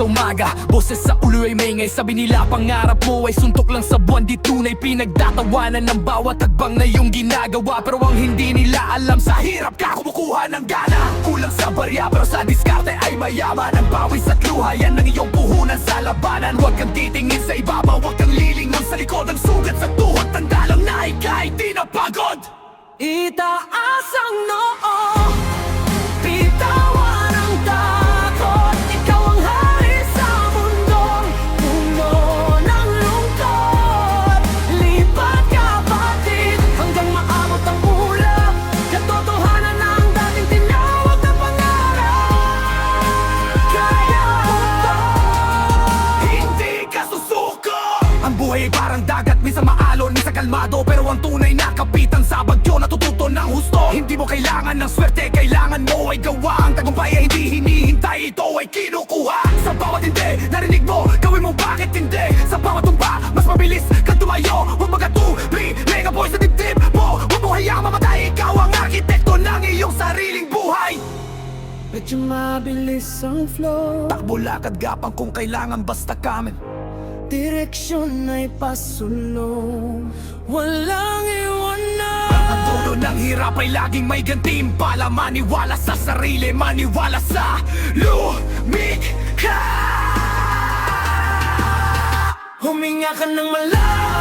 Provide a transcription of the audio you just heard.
sa umaga, boses sa ulo ay maingay. Sabi nila pangarap mo ay suntok lang sa buwan, di tunay pinagtatawanan ng bawat hagbang na iyong ginagawa. Pero ang hindi nila alam, sa hirap ka kumukuha ng gana. Kulang sa barya pero sa diskarte ay mayaman. Ang pawis at luha, yan ang iyong puhunan sa labanan. Huwag kang titingin sa ibabaw, huwag kang lilingon sa likod. Ang sugat sa tuhod, tanda lang na ika'y di napagod. Itaas ang noo, bitawan ang takot. Ikaw ang hari sa mundong puno ng lungkot. Lipat kapatid hanggang maabot ang ulap. Katotohanan ng dating tinawag na pangarap. Kaya mo to, hindi ka susuko. Ang buhay ay parang dagat, minsan maalon, minsan kalmado. Pero ang tunay na kapitan sa bagyo, natututo ng husto. Hindi mo kailangan ng swerte, kailangan mo ay gawa. Ang tagumpay ay hindi hinihintay, ito ay kinukuha. Sa bawat hindi, narinig mo, gawin mo bakit hindi. Sa bawat tumba, mas mabilis kang tumayo. Huwag magatubli, mega boy sa dibdib mo. Huwag mo hayaang mamatay, ikaw ang arkitekto ng iyong sariling buhay. Medyo mabilis ang flow, takbo lakad gapang kung kailangan basta kamen. Direksyon ay pasulong, walang iwanan. Ang dulo ng hirap ay laging may gantimpala. Maniwala sa sarili, maniwala sa lumikha. Huminga ka ng malalim,